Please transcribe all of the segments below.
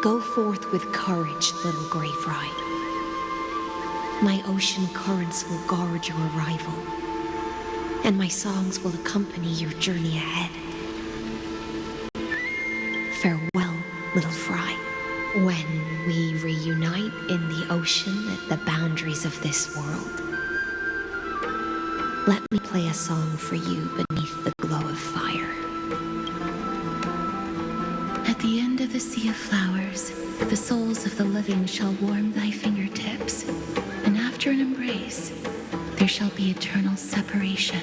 Go forth with courage, little grey fry. My ocean currents will guard your arrival, and my songs will accompany your journey ahead. Farewell, little fry. When we reunite in the ocean at the boundaries of this world, let me play a song for you beneath the glow of fire. At the end of the sea of flowers, the souls of the living shall warm thy fingertips, and after an embrace, there shall be eternal separation.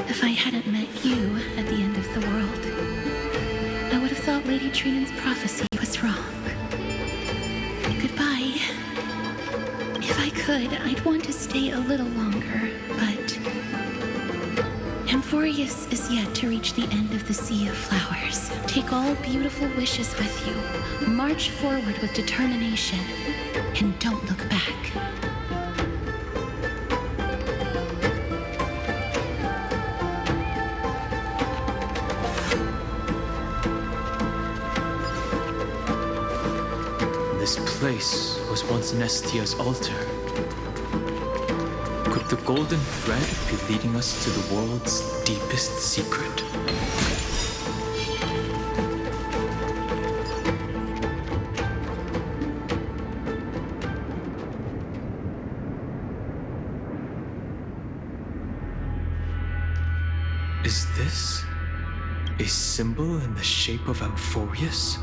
If I hadn't met you at the end of the world, I would have thought Lady Trinan's prophecy was wrong. Goodbye. If I could, I'd want to stay a little longer, but Amphoreus is yet to reach the end of the Sea of Flowers. Take all beautiful wishes with you. March forward with determination, and don't look back. This place was once Nestia's altar. Could the golden thread be leading us to the world's deepest secret? Is this a symbol in the shape of Amphoreus?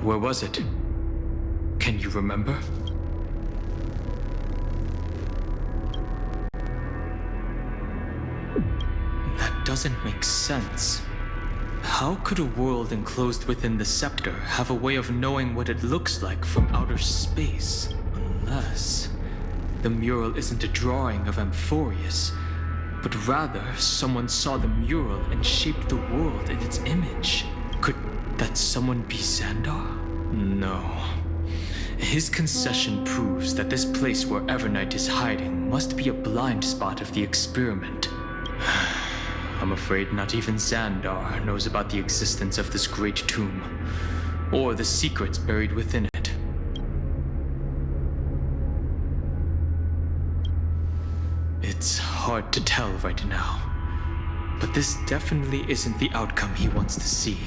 Where was it? Can you remember? That doesn't make sense. How could a world enclosed within the scepter have a way of knowing what it looks like from outer space? Unless the mural isn't a drawing of Amphoreus, but rather someone saw the mural and shaped the world in its image. Could that someone be Xandar? No. His concession proves that this place where Evernight is hiding must be a blind spot of the experiment. I'm afraid not even Xandar knows about the existence of this great tomb, or the secrets buried within it. It's hard to tell right now, but this definitely isn't the outcome he wants to see.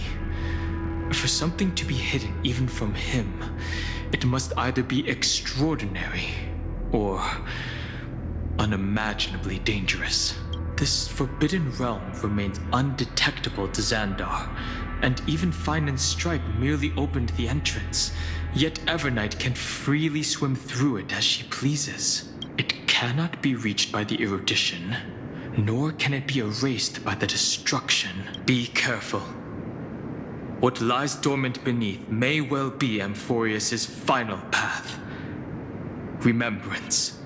For something to be hidden even from him, it must either be extraordinary or unimaginably dangerous. This forbidden realm remains undetectable to Xandar, and even Fine and Stripe merely opened the entrance, yet Evernight can freely swim through it as she pleases. It cannot be reached by the erudition, nor can it be erased by the destruction. Be careful. What lies dormant beneath may well be Amphoreus' final path. Remembrance.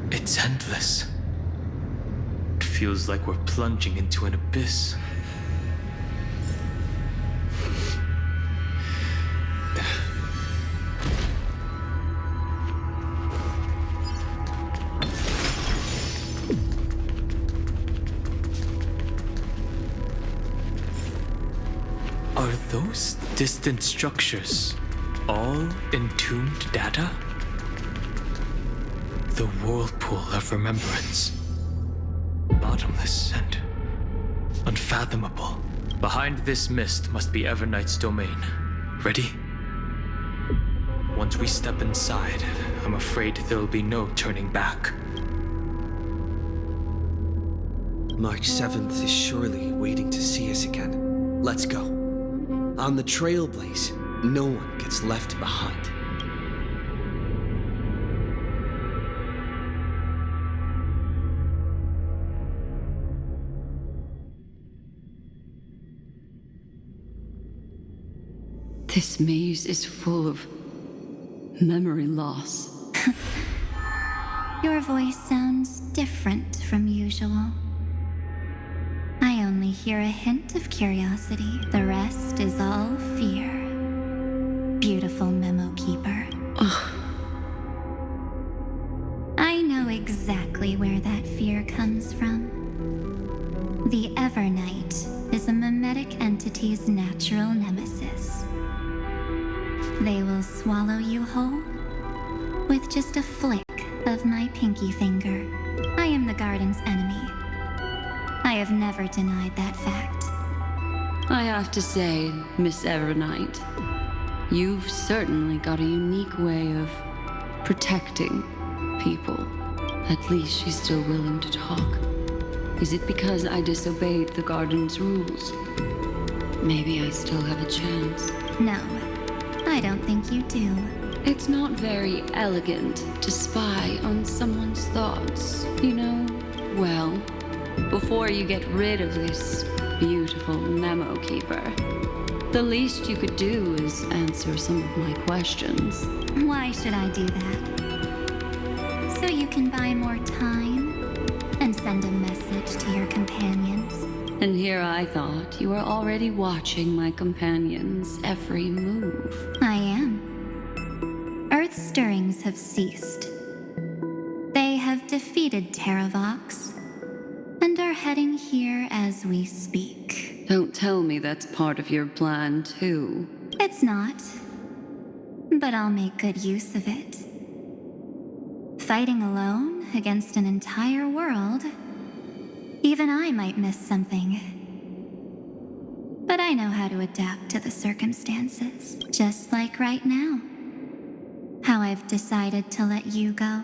It's endless. It feels like we're plunging into an abyss. Are those distant structures all entombed data? The whirlpool of remembrance. Bottomless and unfathomable. Behind this mist must be Evernight's domain. Ready? Once we step inside, I'm afraid there'll be no turning back. March 7th is surely waiting to see us again. Let's go. On the Trailblaze, no one gets left behind. This maze is full of memory loss. Your voice sounds different from usual. I only hear a hint of curiosity. The rest is all fear. beautiful memo keeper. I know exactly where that fear comes from. The Evernight is a mimetic entity's natural nemesis. They will swallow you whole with just a flick of my pinky finger. I am the garden's enemy. I have never denied that fact. I have to say, Miss Evernight, you've certainly got a unique way of protecting people. At least she's still willing to talk. Is it because I disobeyed the garden's rules? Maybe I still have a chance. No, I don't think you do. It's not very elegant to spy on someone's thoughts, you know? Well, before you get rid of this beautiful memo keeper, the least you could do is answer some of my questions. Why should I do that? So you can buy more time and send a message to your companions? And here I thought you were already watching my companion's every move. I am. Earth stirrings have ceased. They have defeated Terravox and are heading here as we speak. Don't tell me that's part of your plan, too. It's not, but I'll make good use of it. Fighting alone against an entire world, even I might miss something. But I know how to adapt to the circumstances, just like right now. How I've decided to let you go.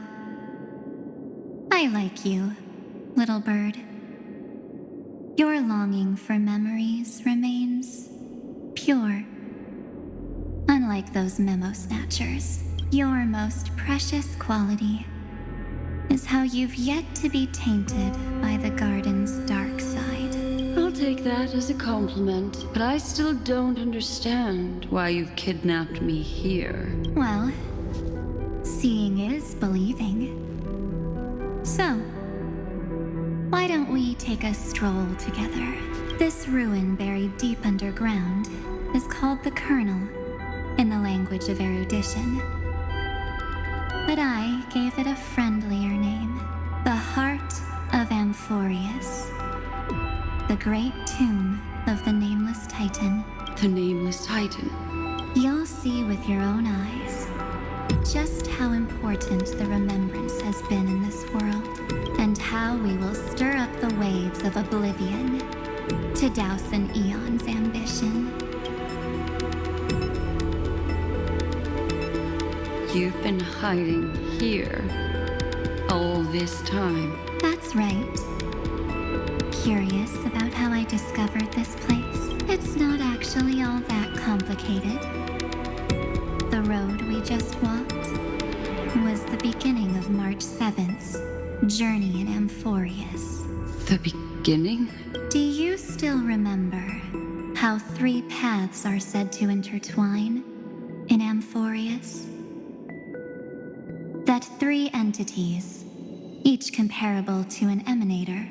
I like you, little bird. Your longing for memories remains pure. Unlike those memo snatchers, your most precious quality is how you've yet to be tainted by the garden's dark side. I'll take that as a compliment, but I still don't understand why you've kidnapped me here. Well, seeing is believing. So, why don't we take a stroll together? This ruin buried deep underground is called the Kernel in the language of erudition. But I gave it a friendlier name, the Heart of Amphoreus, the great tomb of the Nameless Titan. The Nameless Titan. You'll see with your own eyes just how important the remembrance has been in this world, and how we will stir up the waves of oblivion to douse an eon's ambition. You've been hiding here all this time. That's right. Curious about how I discovered this place? It's not actually all that complicated. The road we just walked was the beginning of March 7th's journey in Amphoreus. The beginning? Do you still remember how 3 paths are said to intertwine in Amphoreus? That 3 entities, each comparable to an emanator,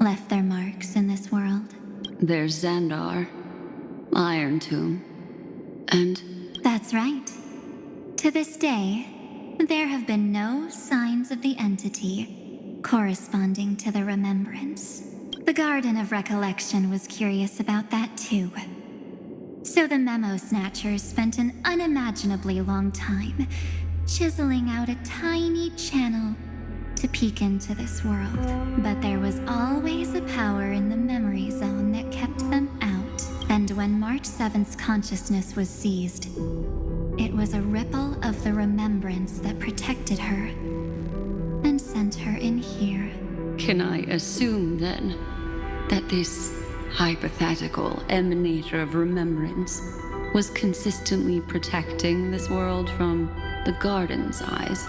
left their marks in this world. There's Xandar, Iron Tomb, and... That's right. To this day, there have been no signs of the entity corresponding to the remembrance. The Garden of Recollection was curious about that too. So the Memo Snatchers spent an unimaginably long time chiseling out a tiny channel to peek into this world. But there was always a power in the memory zone that kept them out. And when March 7th's consciousness was seized, it was a ripple of the remembrance that protected her and sent her in here. Can I assume, then, that this hypothetical emanator of remembrance was consistently protecting this world from the Garden's eyes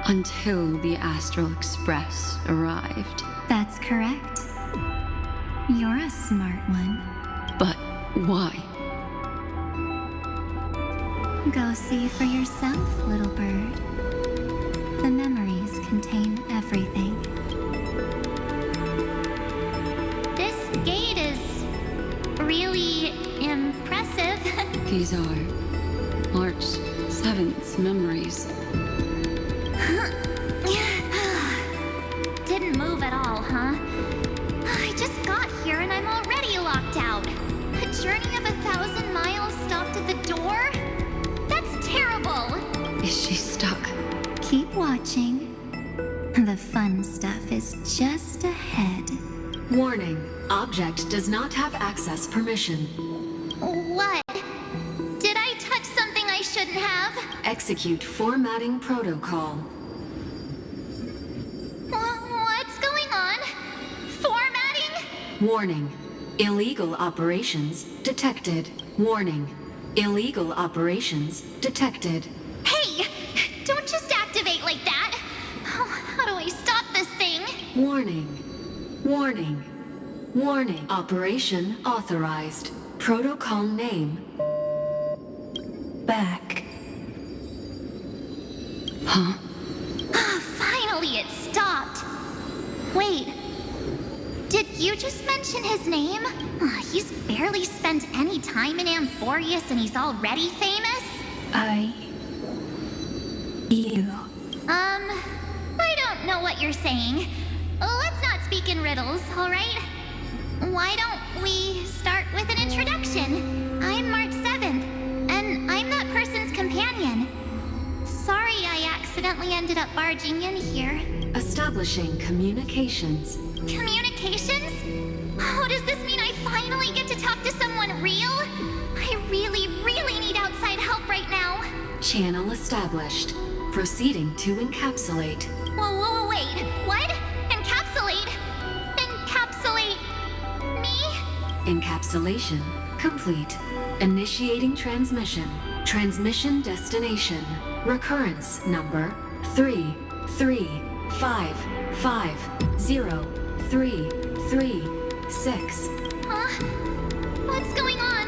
until the Astral Express arrived? That's correct. You're a smart one. But why? Go see for yourself, little bird. The memories contain everything. This gate is really impressive. These are The fun stuff is just ahead. Warning. Object does not have access permission. What? Did I touch something I shouldn't have? Execute formatting protocol. What's going on? Formatting? Warning. Illegal operations detected. Warning. Illegal operations detected. Hey! Don't just activate like that! How do I stop this thing? Warning. Warning. Warning. Operation authorized. Protocol name. Back. Huh? Finally, it stopped. Wait. Did you just mention his name? He's barely spent any time in Amphoreus and he's already famous? I don't know what you're saying. Let's not speak in riddles, alright? Why don't we start with an introduction? I'm March 7th, and I'm that person's companion. Sorry I accidentally ended up barging in here. Establishing communications. Communications? Oh, does this mean I finally get to talk to someone real? I really need outside help right now. Channel established. Proceeding to encapsulate. Whoa, wait. What? Encapsulate? Encapsulate me? Encapsulation complete. Initiating transmission. Transmission destination. Recurrence number 335503336. Huh? What's going on?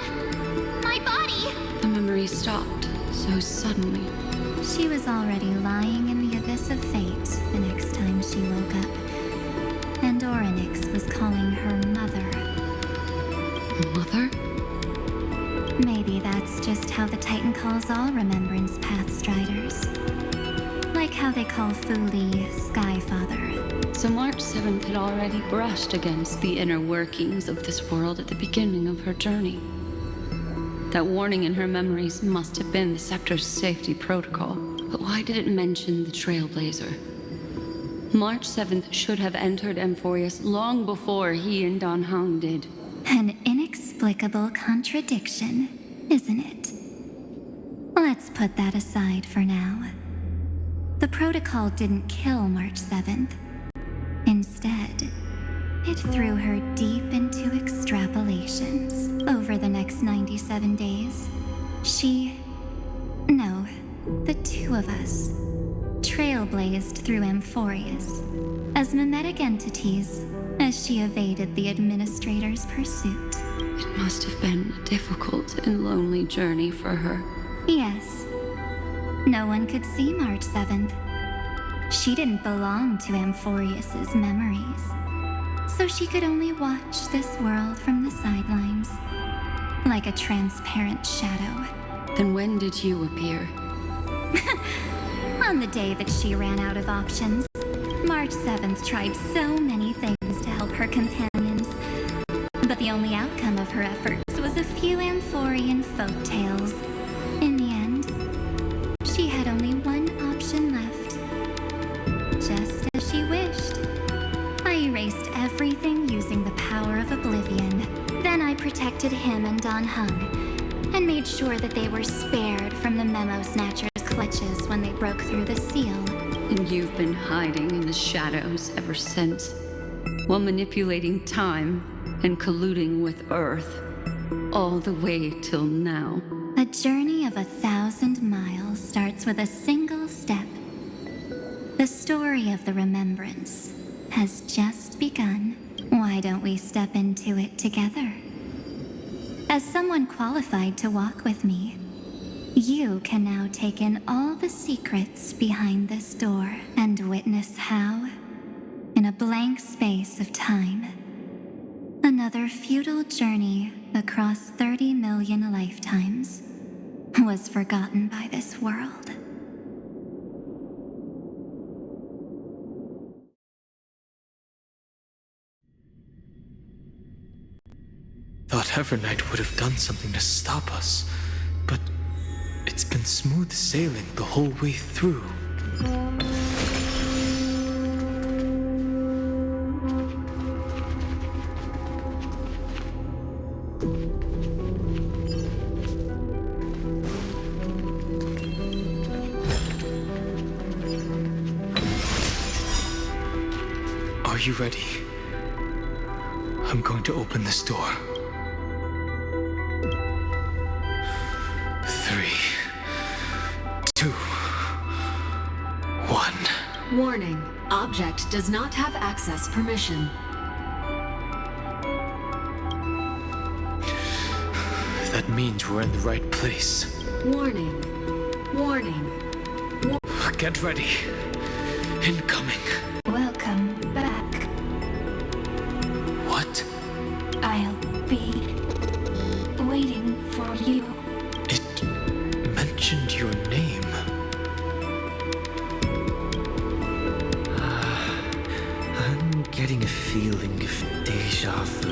My body? The memory stopped so suddenly. She was already lying in the abyss of fate the next time she woke up. And Orynyx was calling her mother. Mother? Maybe that's just how the Titan calls all Remembrance Pathstriders. Like how they call Thule Skyfather. So March 7th had already brushed against the inner workings of this world at the beginning of her journey. That warning in her memories must have been the Scepter's safety protocol. But why did it mention the Trailblazer? March 7th should have entered Amphoreus long before he and Dan Heng did. An inexplicable contradiction, isn't it? Let's put that aside for now. The protocol didn't kill March 7th. Instead, it threw her deep into extrapolations. Over the next 97 days, the two of us, trailblazed through Amphoreus as mimetic entities as she evaded the administrator's pursuit. It must have been a difficult and lonely journey for her. Yes. No one could see March 7th. She didn't belong to Amphoreus's memories, so she could only watch this world from the sidelines, like a transparent shadow. Then when did you appear? On the day that she ran out of options, March 7th tried so many things to help her companions, but the only outcome of her efforts was a few Amphorean folktales. In the end, she had only one option left. Just as she wished. I erased everything using the power of oblivion. Then I protected him and Dan Heng, and made sure that they were spared from the Memo Snatcher's clutches when they broke through the seal. And you've been hiding in the shadows ever since, while manipulating time and colluding with Earth, all the way till now. A journey of 1,000 miles starts with a single step. The story of the Remembrance has just begun. Why don't we step into it together? As someone qualified to walk with me, you can now take in all the secrets behind this door and witness how, in a blank space of time, another futile journey across 30 million lifetimes was forgotten by this world. Thought Evernight would have done something to stop us, but it's been smooth sailing the whole way through. Are you ready? I'm going to open this door. 3, 2, 1. Warning. Object does not have access permission. That means we're in the right place. Warning. Warning. Get ready. Incoming. Welcome back. What? I'll be waiting for you. It mentioned your name. I'm getting a feeling of deja vu.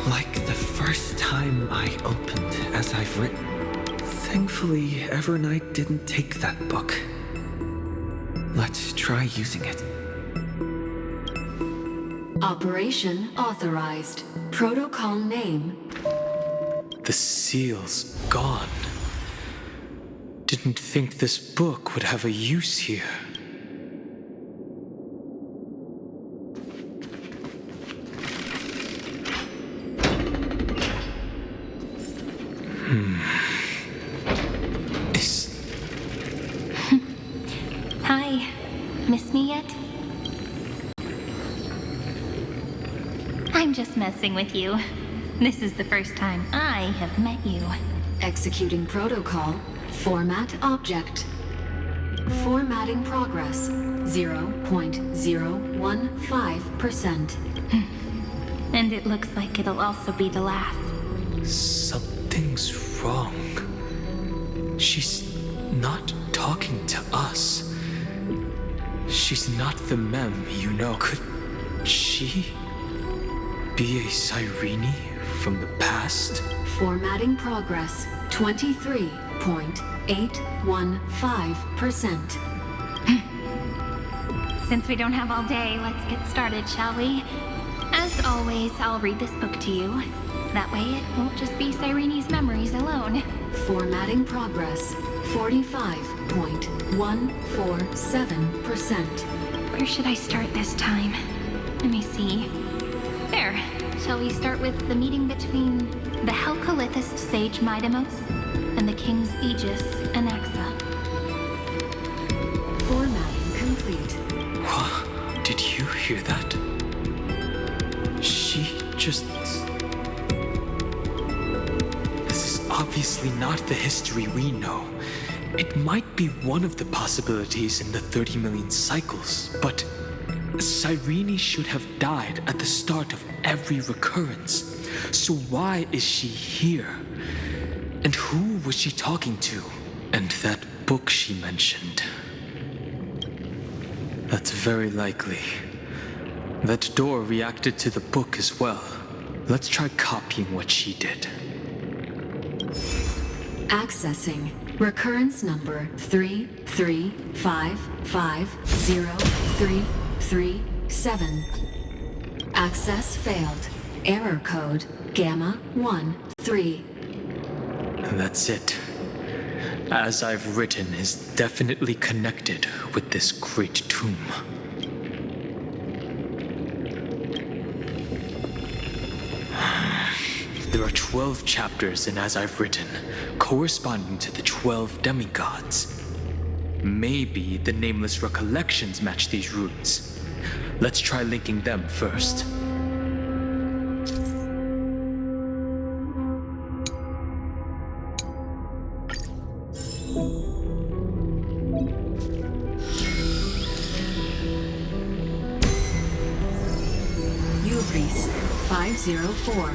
Like the first time I opened as I've written. Thankfully, Evernight didn't take that book. Let's try using it. Operation authorized. Protocol name. The seal's gone. Didn't think this book would have a use here. Hi. Miss me yet? I'm just messing with you. This is the first time I have met you. Executing protocol. Format object. Formatting progress. 0.015%. And it looks like it'll also be the last. Something's wrong. She's not talking to us. She's not the mem, you know. Could she be a Cyrene from the past? Formatting progress. 23.815%. Since we don't have all day, let's get started, shall we? As always, I'll read this book to you. That way it won't just be Cyrene's memories alone. Formatting progress. 45.147%. Where should I start this time? Let me see. There. Shall we start with the meeting between the Helcolithist sage Midamos and the King's Aegis Anaxa? Formatting complete. Did you hear that? She just... This is obviously not the history we know. It might be one of the possibilities in the 30 million cycles, but Cyrene should have died at the start of every recurrence. So why is she here? And who was she talking to? And that book she mentioned. That's very likely. That door reacted to the book as well. Let's try copying what she did. Accessing. Recurrence number 335503337. Access failed. Error code Gamma 13. That's it. As I've written is definitely connected with this great tomb. There are 12 chapters in As I've Written, corresponding to the 12 demigods. Maybe the nameless recollections match these runes. Let's try linking them first. Ubris 504.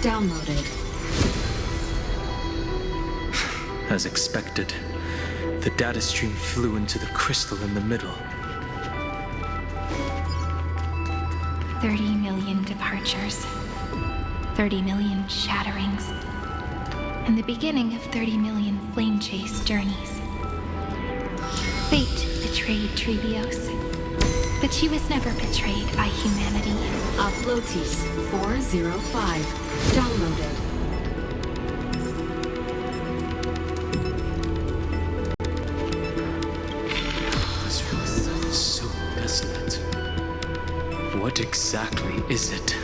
Downloaded. As expected, the data stream flew into the crystal in the middle. 30 million departures. 30 million shatterings. And the beginning of 30 million flame chase journeys. Fate betrayed Trebios. But she was never betrayed by humanity. Uplotis 405. Downloaded. This was so desolate. What exactly is it?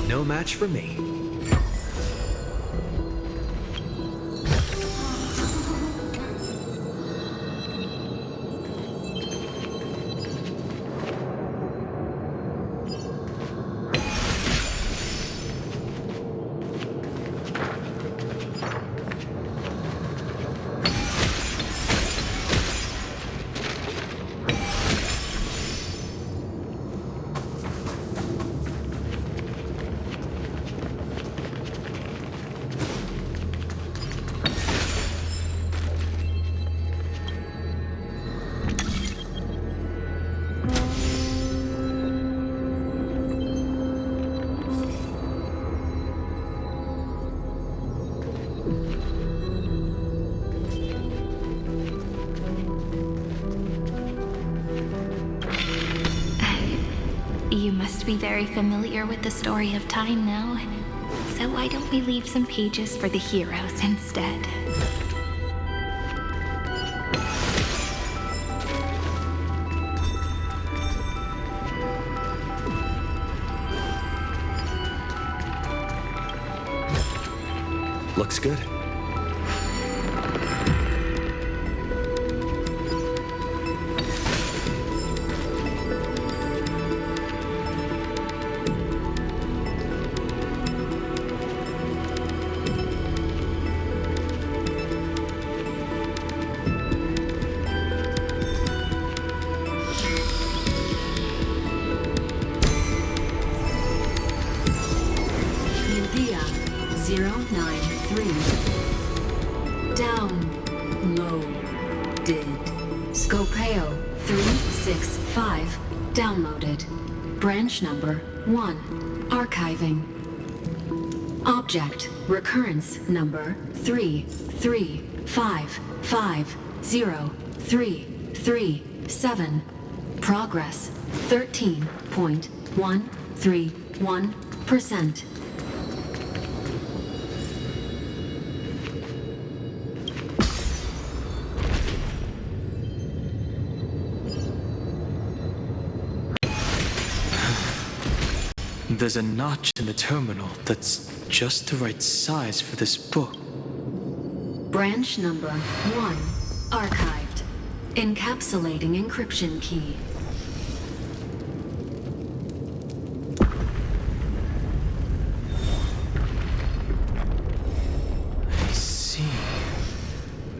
No match for me. very familiar with the story of time now. So why don't we leave some pages for the heroes instead? Looks good. Nubia 093. Downloaded. Scopeo 365. Downloaded. Branch number 1. Archiving. Object recurrence number 335503337. Progress 13.131%. There's a notch in the terminal that's just the right size for this book. Branch number 1. Archived. Encapsulating encryption key. I see.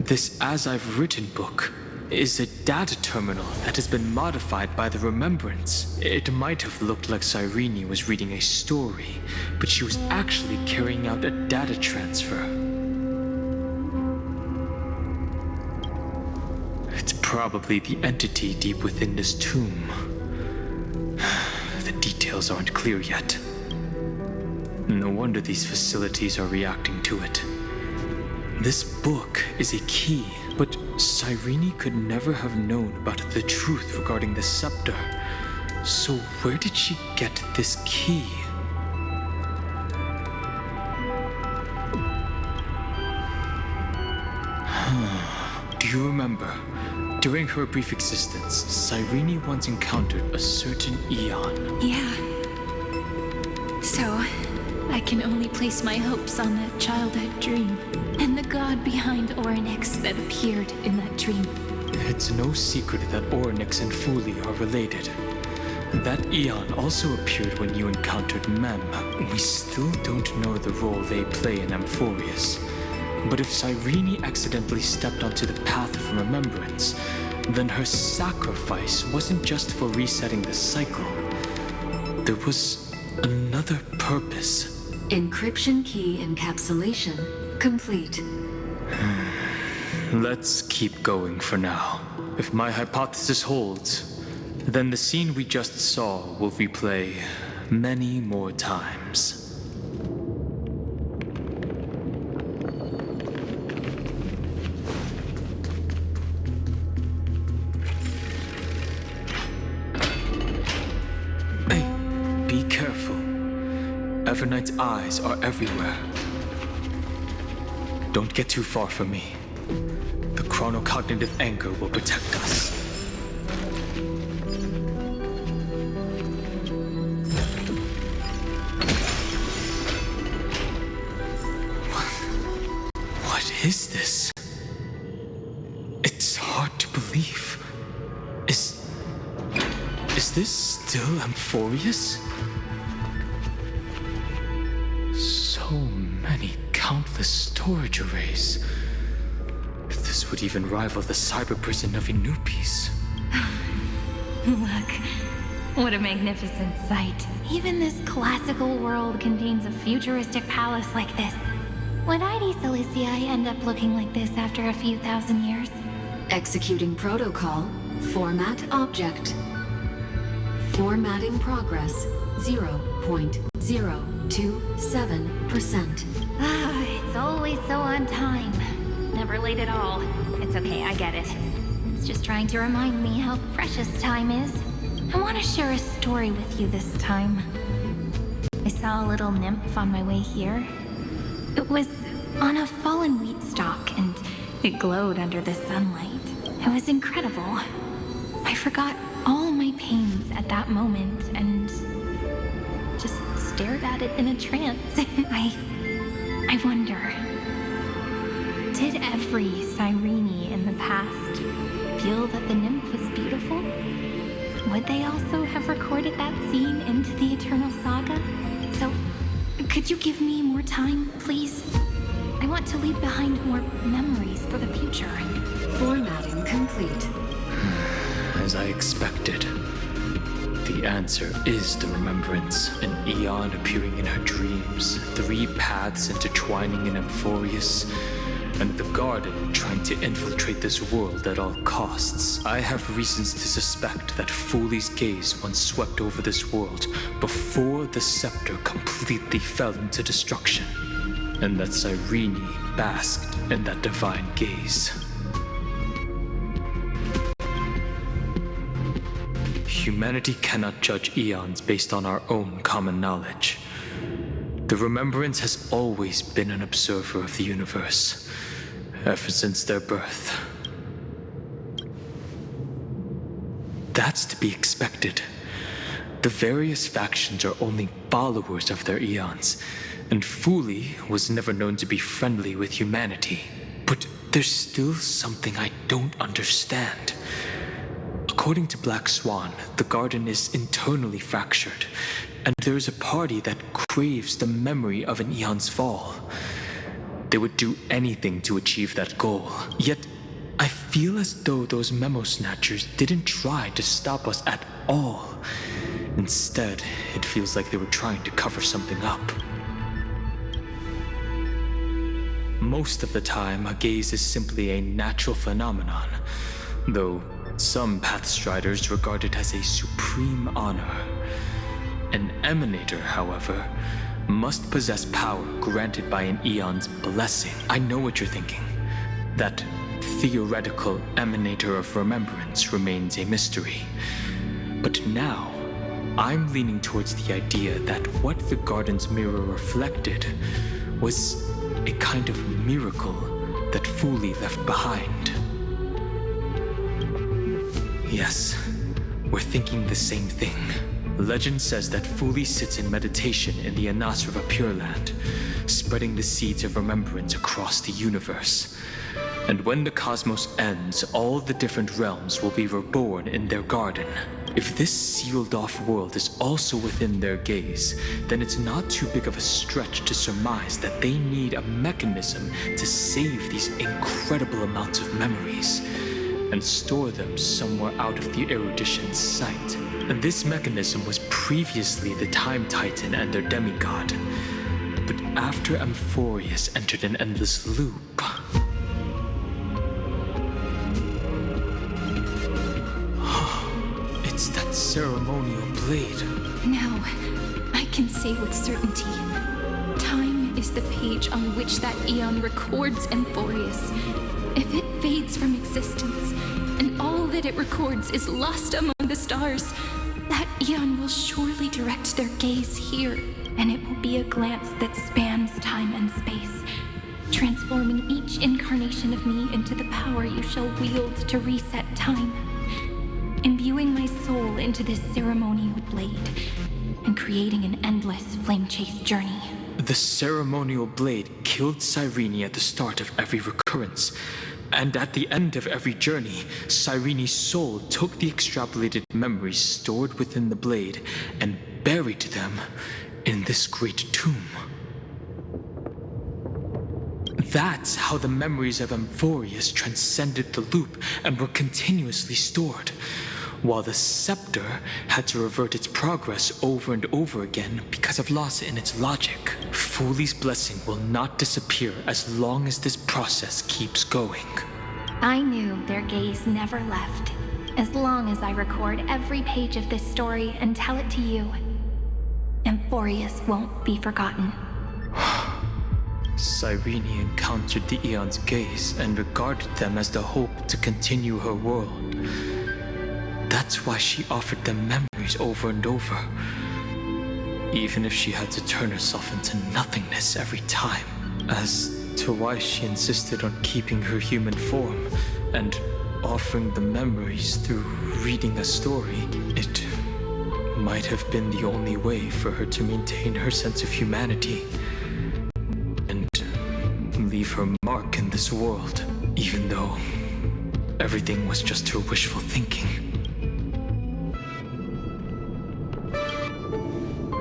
This As I've Written book is a data terminal that has been modified by the Remembrance. It might have looked like Cyrene was reading a story, but she was actually carrying out a data transfer. It's probably the entity deep within this tomb. The details aren't clear yet. No wonder these facilities are reacting to it. This book is a key, but Cyrene could never have known about the truth regarding the scepter. So where did she get this key? Do you remember? During her brief existence, Cyrene once encountered a certain Eon. Yeah. So, I can only place my hopes on that childhood dream, and the god behind Orynyx that appeared in that dream. It's no secret that Orynyx and Fuli are related. That Eon also appeared when you encountered Mem. We still don't know the role they play in Amphoreus. But if Cyrene accidentally stepped onto the path of remembrance, then her sacrifice wasn't just for resetting the cycle. There was another purpose. Encryption key encapsulation complete. Let's keep going for now. If my hypothesis holds, then the scene we just saw will replay many more times. Hey, be careful. Everknight's eyes are everywhere. Don't get too far from me. The chronocognitive anchor will protect us. What is this? It's hard to believe. Is this still Amphoreus? So many countless storage arrays. This would even rival the cyber prison of Inupis. Look, what a magnificent sight. Even this classical world contains a futuristic palace like this. Would ID Silicii end up looking like this after a few thousand years? Executing protocol. Format object. Formatting progress 0.027%. It's always so on time. Never late at all. It's okay, I get it. It's just trying to remind me how precious time is. I want to share a story with you this time. I saw a little nymph on my way here. It was on a fallen wheat stalk, and it glowed under the sunlight. It was incredible. I forgot all my pains at that moment and just stared at it in a trance. I wonder, did every Cyrene in the past feel that the nymph was beautiful? Would they also have recorded that scene into the Eternal Saga? So, could you give me more time, please? I want to leave behind more memories for the future. Formatting complete. As I expected. The answer is the remembrance, an Eon appearing in her dreams, 3 paths intertwining in Amphoreus, and the Garden trying to infiltrate this world at all costs. I have reasons to suspect that Fooley's gaze once swept over this world before the scepter completely fell into destruction, and that Cyrene basked in that divine gaze. Humanity cannot judge eons based on our own common knowledge. The Remembrance has always been an observer of the universe, ever since their birth. That's to be expected. The various factions are only followers of their eons, and Fooley was never known to be friendly with humanity. But there's still something I don't understand. According to Black Swan, the Garden is internally fractured, and there is a party that craves the memory of an eon's fall. They would do anything to achieve that goal. Yet, I feel as though those memo snatchers didn't try to stop us at all. Instead, it feels like they were trying to cover something up. Most of the time, a gaze is simply a natural phenomenon, though some Pathstriders regard it as a supreme honor. An Emanator, however, must possess power granted by an Eon's blessing. I know what you're thinking. That theoretical Emanator of Remembrance remains a mystery. But now, I'm leaning towards the idea that what the Garden's mirror reflected was a kind of miracle that Fooley left behind. Yes, we're thinking the same thing. Legend says that Fooley sits in meditation in the Anasrava Pure Land, spreading the seeds of remembrance across the universe. And when the cosmos ends, all the different realms will be reborn in their garden. If this sealed-off world is also within their gaze, then it's not too big of a stretch to surmise that they need a mechanism to save these incredible amounts of memories and store them somewhere out of the erudition's sight. And this mechanism was previously the Time Titan and their demigod. But after Amphoreus entered an endless loop... It's that ceremonial blade. Now, I can say with certainty, time is the page on which that Eon records Amphoreus. If it fades from existence, and all that it records is lost among the stars, that Eon will surely direct their gaze here, and it will be a glance that spans time and space, transforming each incarnation of me into the power you shall wield to reset time, imbuing my soul into this ceremonial blade, and creating an endless flame-chase journey. The ceremonial blade killed Cyrene at the start of every recurrence, and at the end of every journey, Cyrene's soul took the extrapolated memories stored within the blade and buried them in this great tomb. That's how the memories of Amphoreus transcended the loop and were continuously stored, while the scepter had to revert its progress over and over again because of loss in its logic. Fooley's blessing will not disappear as long as this process keeps going. I knew their gaze never left, as long as I record every page of this story and tell it to you. Amphoreus won't be forgotten. Cyrene encountered the Eon's gaze and regarded them as the hope to continue her world. That that's why she offered them memories over and over. Even if she had to turn herself into nothingness every time. As to why she insisted on keeping her human form and offering the memories through reading a story, it might have been the only way for her to maintain her sense of humanity and leave her mark in this world, even though everything was just her wishful thinking.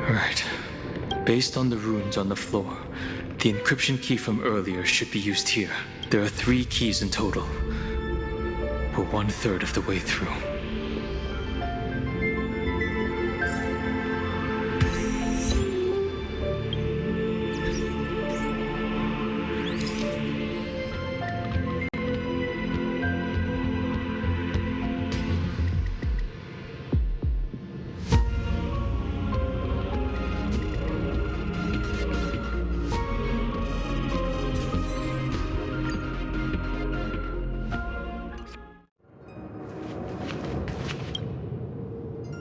Right. Based on the runes on the floor, the encryption key from earlier should be used here. There are 3 keys in total. We're 1/3 of the way through.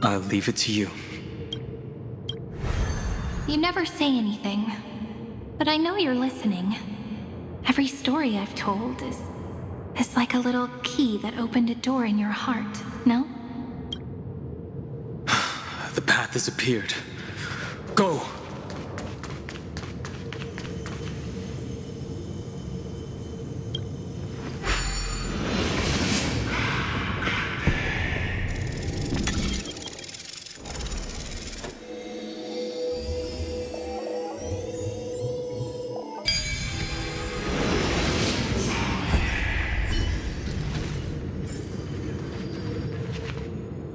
I'll leave it to you. You never say anything, but I know you're listening. Every story I've told is like a little key that opened a door in your heart, no? The path has appeared. Go!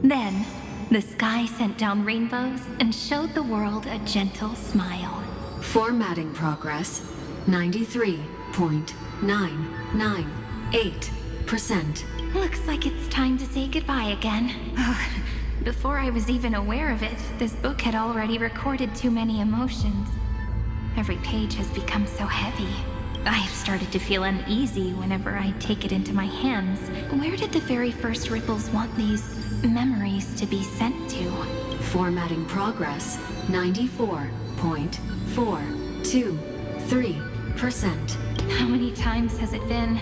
Then, the sky sent down rainbows and showed the world a gentle smile. Formatting progress 93.998%. Looks like it's time to say goodbye again. Before I was even aware of it, this book had already recorded too many emotions. Every page has become so heavy. I have started to feel uneasy whenever I take it into my hands. Where did the very first ripples want these memories to be sent to? Formatting progress 94.423%. How many times has it been?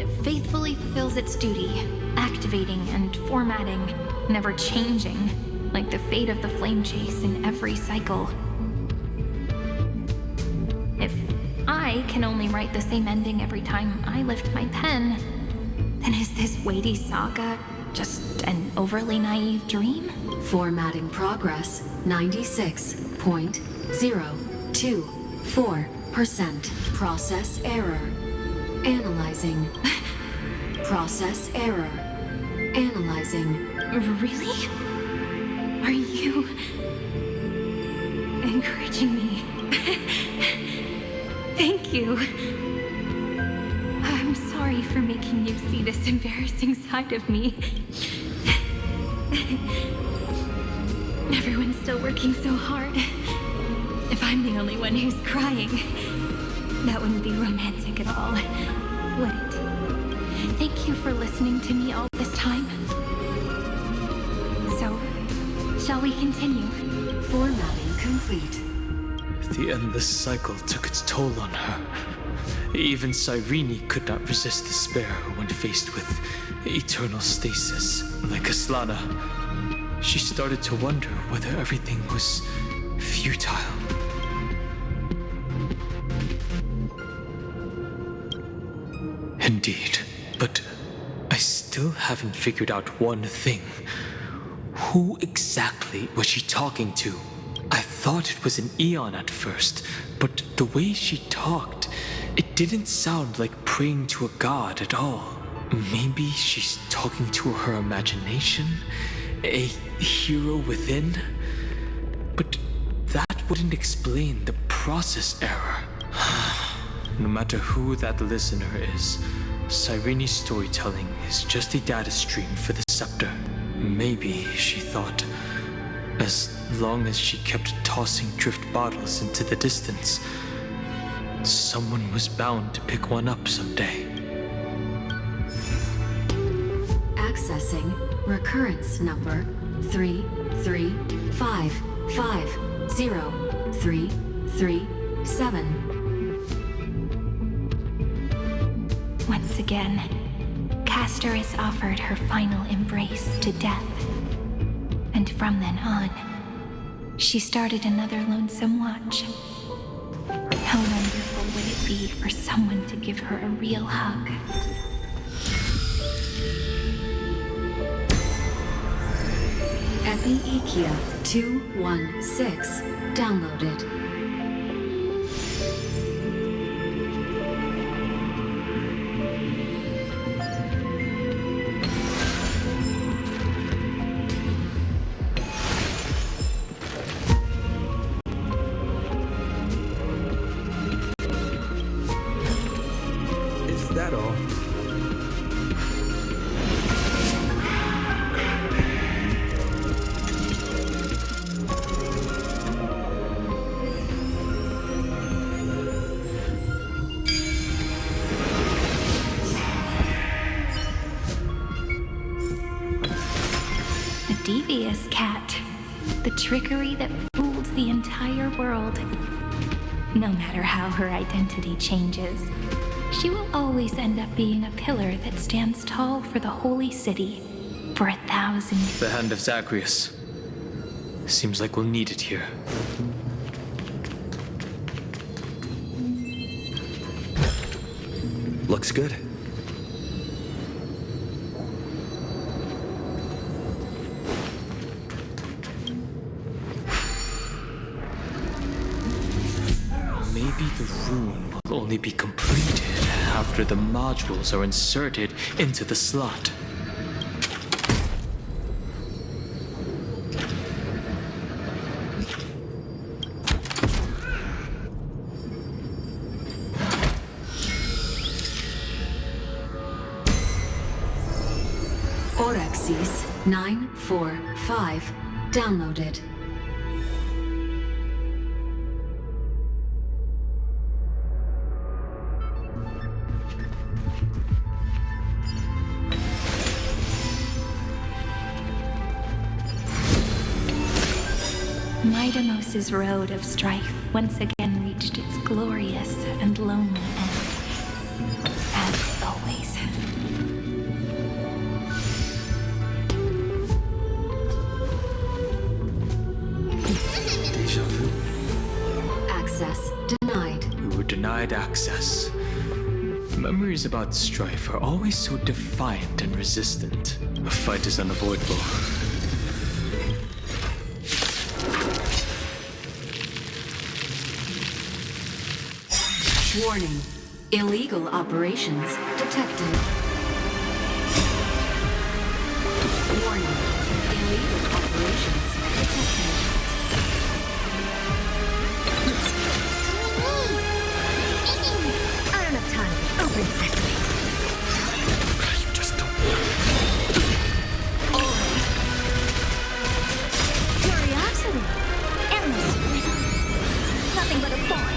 It faithfully fulfills its duty, activating and formatting, never changing, like the fate of the flame chase in every cycle. If I can only write the same ending every time I lift my pen, then is this weighty saga just an overly naive dream? Formatting progress 96.024%. Process error. Analyzing. Process error. Analyzing. Really? Are you encouraging me? Thank you. I'm sorry for making you see this embarrassing side of me. Everyone's still working so hard. If I'm the only one who's crying, that wouldn't be romantic at all, would it? Thank you for listening to me all this time. So, shall we continue? Formatting complete. The endless cycle took its toll on her. Even Cyrene could not resist despair when faced with eternal stasis. Like Aslana, she started to wonder whether everything was futile. Indeed, but I still haven't figured out one thing. Who exactly was she talking to? I thought it was an Eon at first, but the way she talked, it didn't sound like praying to a god at all. Maybe she's talking to her imagination? A hero within? But that wouldn't explain the process error. No matter who that listener is, Cyrene's storytelling is just a data stream for the scepter. Maybe, she thought, as long as she kept tossing drift bottles into the distance, someone was bound to pick one up someday. Accessing recurrence number 335503337. Once again, Castor is offered her final embrace to death. And from then on, she started another lonesome watch. How wonderful would it be for someone to give her a real hug? Epi-Ikia 216 downloaded. Is that all? The devious cat. The trickery that fooled the entire world. No matter how her identity changes, she will always end up being a pillar that stands tall for the holy city for 1,000 years. The hand of Zagreus. Seems like we'll need it here. Looks good. Maybe the room will only be completed after the modules are inserted into the slot. Orexis 945 downloaded. Midamos's road of strife once again reached its glorious and lonely end. As always. Deja vu. Access denied. We were denied access. Memories about strife are always so defiant and resistant. A fight is unavoidable. Warning. Illegal operations detected. Warning. Illegal operations detected. I don't have time. Open sesame. You just don't. Curiosity. Endless. Nothing but a thought.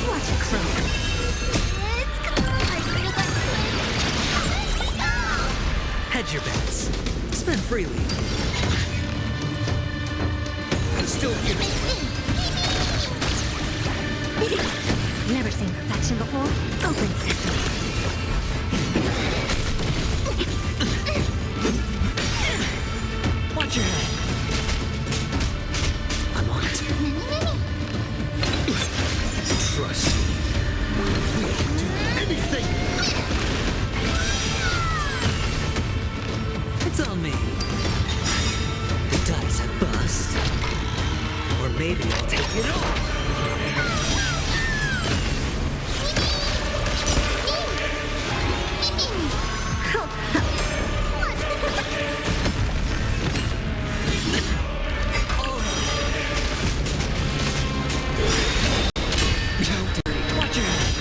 Watch it croak. It's cool. Hedge your bets. Spend freely. Still here. Never seen perfection before. Open sesame. Watch your head. I'm on it. Trust me. We can do anything. It's on me. The dice have bust. Or maybe I'll take it all. Watch your head.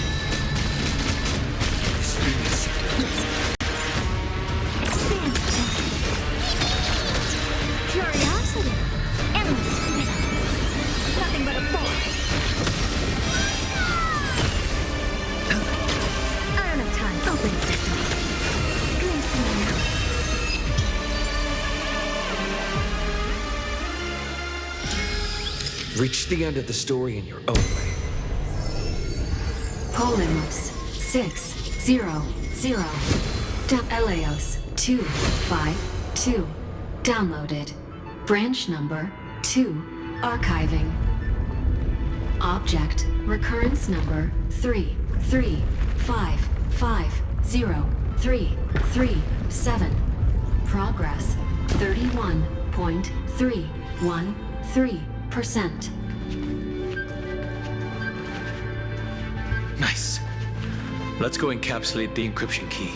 Curiosity. Endless. Nothing but a thought. Reach the end of the story in your own way. Polymos 600. Eleos 252. Downloaded. Branch number 2. Archiving. Object recurrence number 335503337. Progress 31.313%. Nice. Let's go encapsulate the encryption key.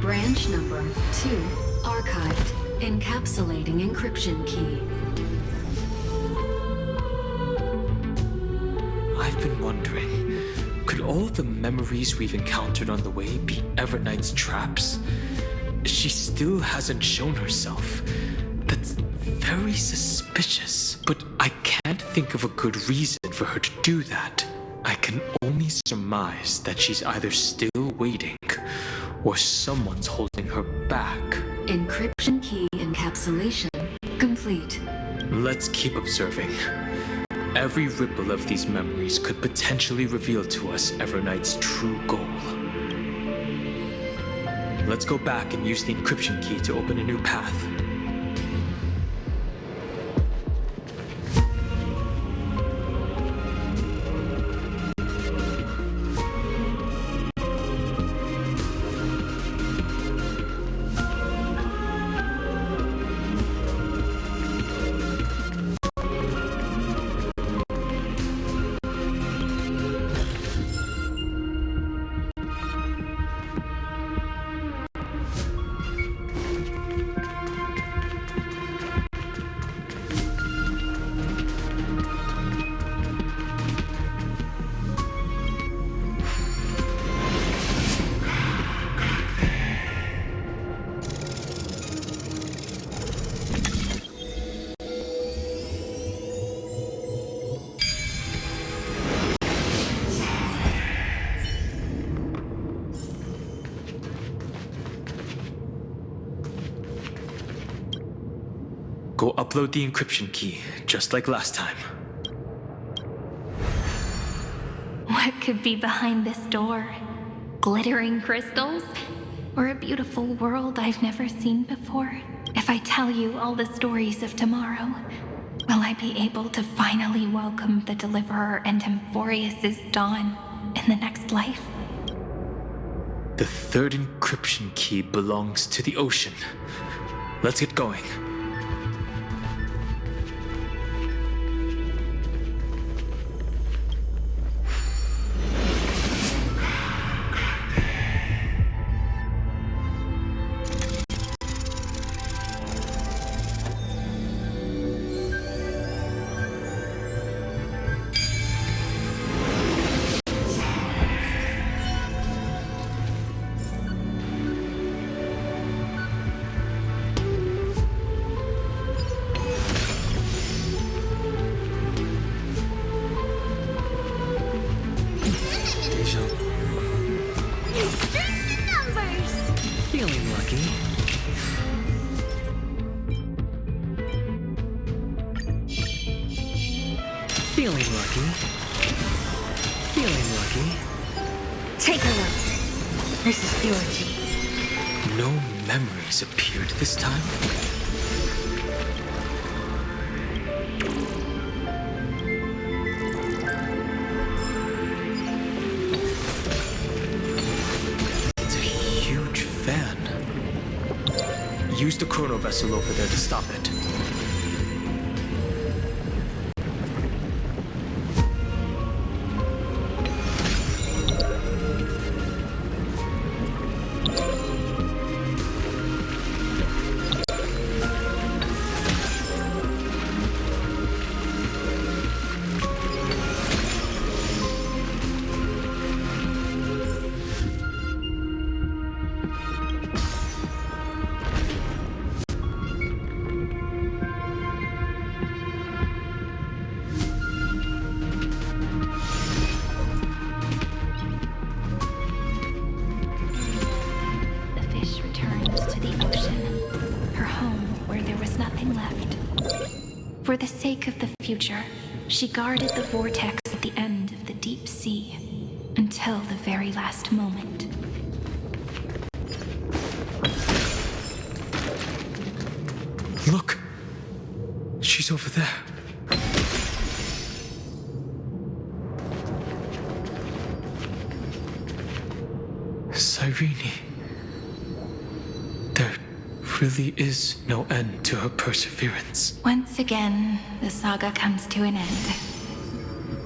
Branch number 2 archived. Encapsulating encryption key. I've been wondering, could all the memories we've encountered on the way be Everknight's traps? She still hasn't shown herself. That's very suspicious. But I can't think of a good reason for her to do that. I can only surmise that she's either still waiting, or someone's holding her back. Encryption key encapsulation complete. Let's keep observing. Every ripple of these memories could potentially reveal to us Everknight's true goal. Let's go back and use the encryption key to open a new path. Go upload the encryption key, just like last time. What could be behind this door? Glittering crystals? Or a beautiful world I've never seen before? If I tell you all the stories of tomorrow, will I be able to finally welcome the Deliverer and Amphoreus' dawn in the next life? The third encryption key belongs to the ocean. Let's get going. Feeling lucky. Feeling lucky. Feeling lucky. Take a look. This is your key. No memories appeared this time? It's a huge fan. Use the chrono vessel over there to stop it. For the sake of the future, she guarded the vortex at the end of the deep sea until the very last moment. Look! She's over there. Cyrene. There really is no end to her perseverance. Once again, the saga comes to an end.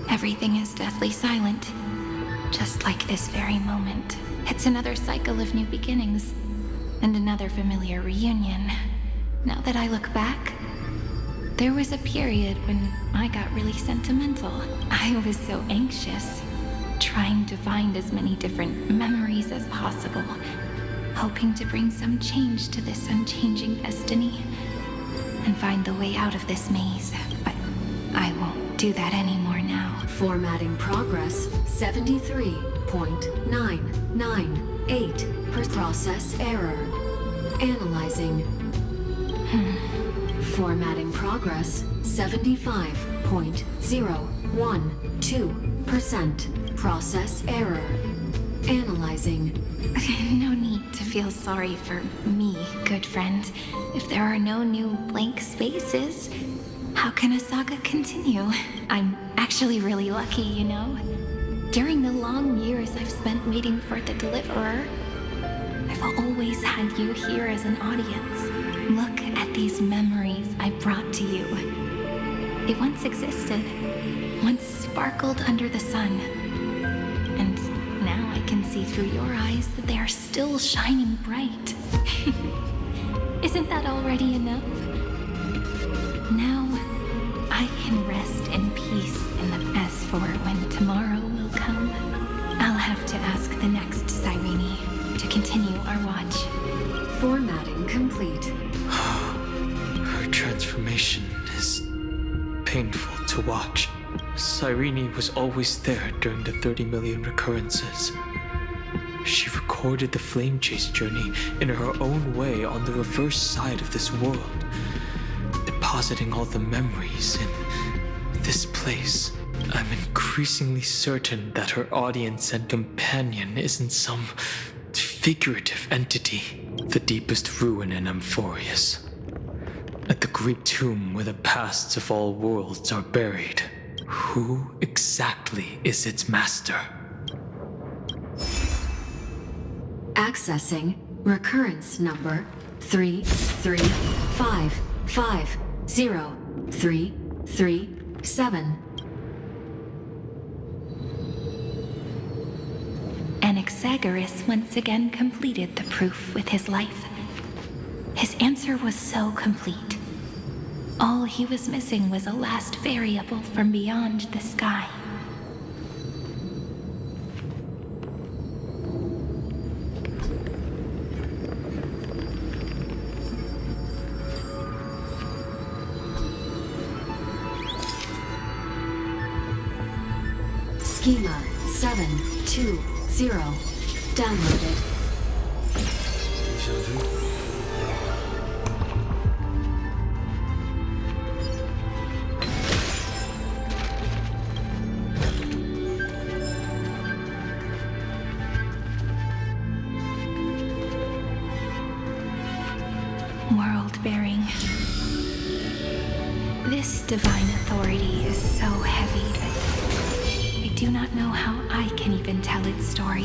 Everything is deathly silent, just like this very moment. It's another cycle of new beginnings, and another familiar reunion. Now that I look back, there was a period when I got really sentimental. I was so anxious, trying to find as many different memories as possible, hoping to bring some change to this unchanging destiny and find the way out of this maze. But I won't do that anymore now. Formatting progress 73.998 per process error. Analyzing. Formatting progress 75.012% process error. Analyzing. No need to feel sorry for me, good friend. If there are no new blank spaces, how can a saga continue? I'm actually really lucky, you know? During the long years I've spent waiting for the deliverer, I've always had you here as an audience. Look at these memories I brought to you. They once existed, once sparkled under the sun. And now I can see through your eyes that they are still shining bright. Isn't that already enough? Now I can rest in peace in the as for when tomorrow will come. I'll have to ask the next Cyrene to continue our watch. Formatting complete. Her transformation is painful to watch. Cyrene was always there during the 30 million recurrences. She recorded the Flame Chase journey in her own way on the reverse side of this world, depositing all the memories in this place. I'm increasingly certain that her audience and companion isn't some figurative entity. The deepest ruin in Amphoreus. At the great tomb where the pasts of all worlds are buried. Who exactly is its master? Accessing recurrence number 335503337. Anaxagoras once again completed the proof with his life. His answer was so complete. All he was missing was a last variable from beyond the sky. Schema 720 downloaded. World-bearing. This divine authority is so heavy that I do not know how I can even tell its story.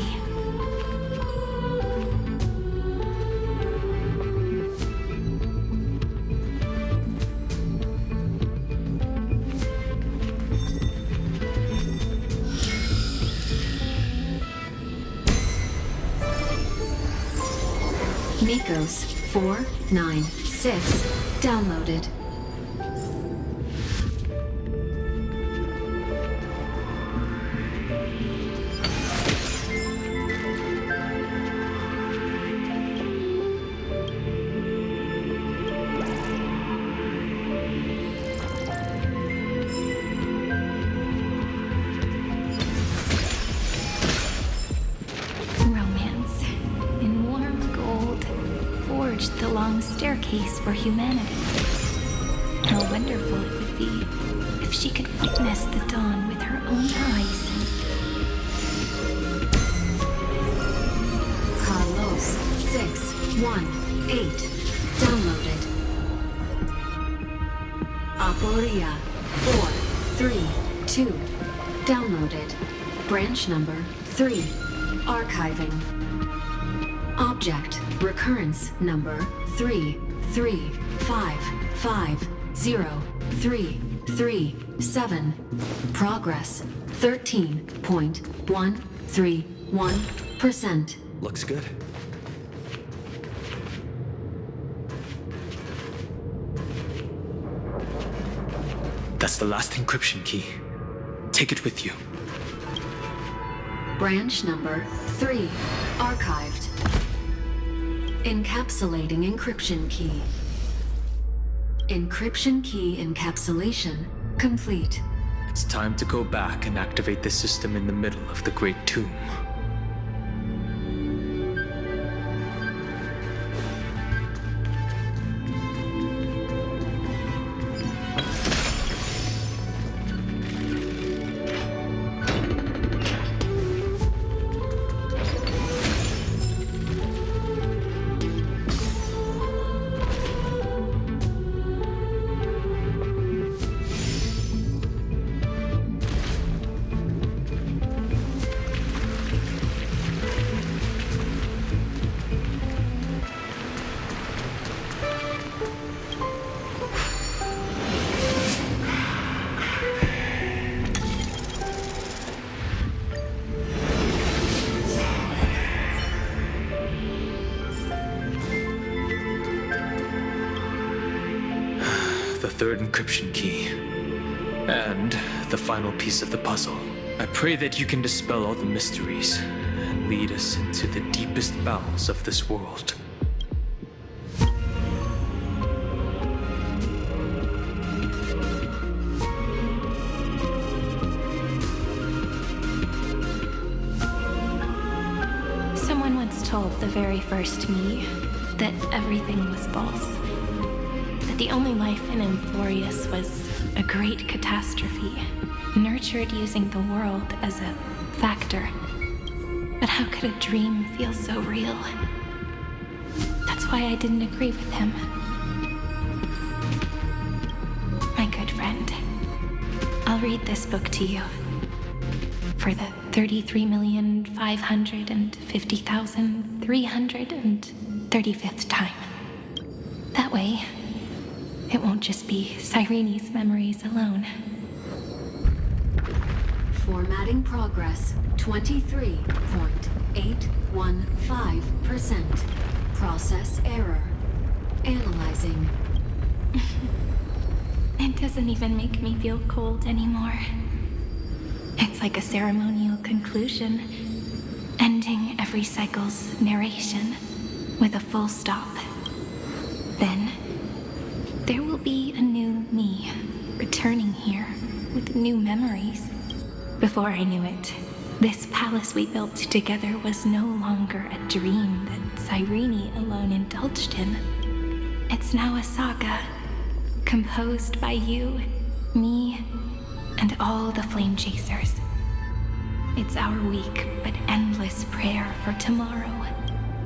Nikos 496 downloaded. Romance, in warm gold, forged the long staircase for humanity. How wonderful it would would be if she could witness the dawn with her own eyes. Carlos 618 downloaded. Amphoreus 432 downloaded. Branch number 3 archiving. Object recurrence number 335503337. Progress 13.131%. Looks good. That's the last encryption key. Take it with you. Branch number 3 archived. Encapsulating encryption key. Encryption key encapsulation complete. It's time to go back and activate the system in the middle of the Great Tomb. The third encryption key. And the final piece of the puzzle. I pray that you can dispel all the mysteries and lead us into the deepest bowels of this world. Someone once told the very first me that everything was false. That the only life in Amphoreus was a great catastrophe, nurtured using the world as a factor. But how could a dream feel so real? That's why I didn't agree with him. My good friend, I'll read this book to you for the 33,550,335th time. That way, it won't just be Cyrene's memories alone. Formatting progress 23.815%. Process error. Analyzing. It doesn't even make me feel cold anymore. It's like a ceremonial conclusion, ending every cycle's narration with a full stop. Then, there will be a new me, returning here with new memories. Before I knew it, this palace we built together was no longer a dream that Cyrene alone indulged in. It's now a saga, composed by you, me, and all the flame chasers. It's our weak but endless prayer for tomorrow.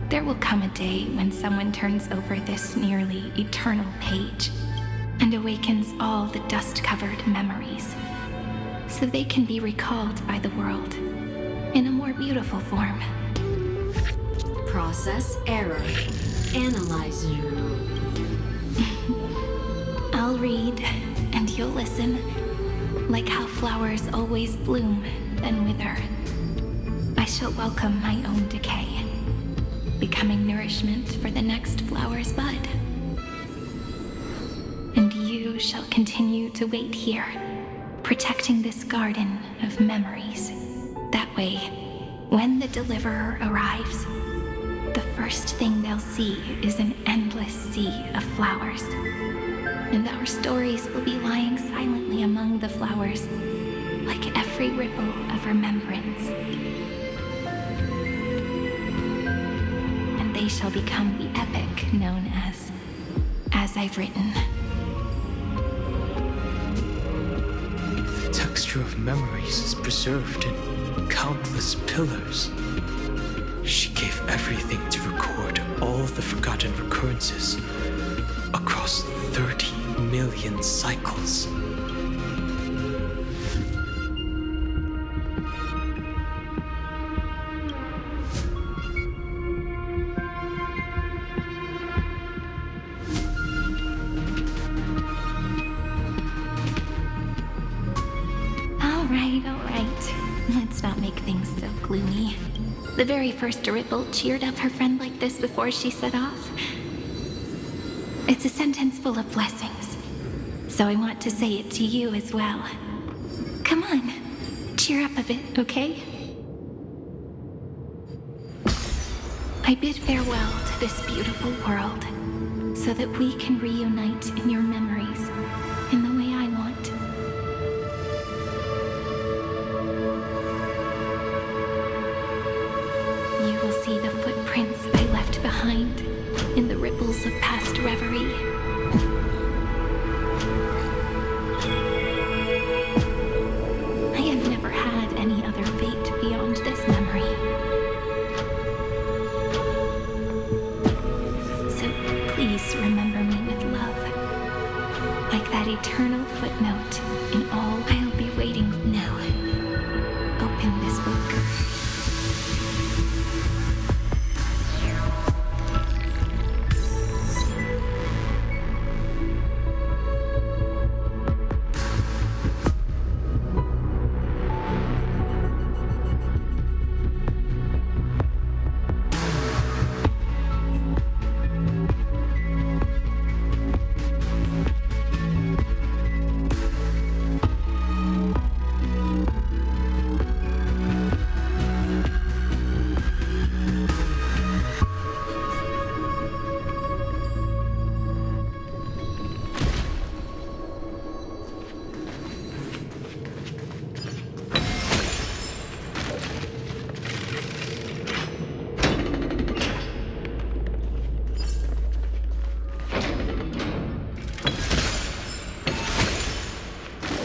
There will come a day when someone turns over this nearly eternal page and awakens all the dust-covered memories, so they can be recalled by the world in a more beautiful form. Process error. Analyzing. I'll read, and you'll listen, like how flowers always bloom, then wither. I shall welcome my own decay, becoming nourishment for the next flower's bud. And you shall continue to wait here, protecting this garden of memories. That way, when the deliverer arrives, the first thing they'll see is an endless sea of flowers. And our stories will be lying silently among the flowers, like every ripple of remembrance. And they shall become the epic known as I've Written. elixir of memories is preserved in countless pillars. She gave everything to record all the forgotten recurrences across 30 million cycles. All right. Let's not make things so gloomy. The very first Ripple cheered up her friend like this before she set off. It's a sentence full of blessings, so I want to say it to you as well. Come on, cheer up a bit, okay? I bid farewell to this beautiful world, so that we can reunite in your memories in the way I want. You will see the footprints I left behind in the ripples of past reverie. I have never had any other fate beyond this memory. So please remember me with love, like that eternal footnote in all I'll be waiting now. Open this book.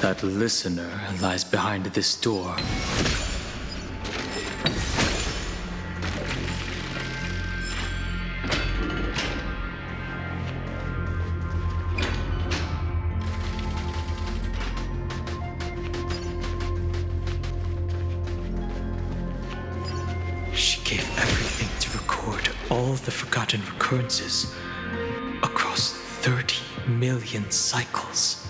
That listener lies behind this door. She gave everything to record all the forgotten recurrences across 30 million cycles.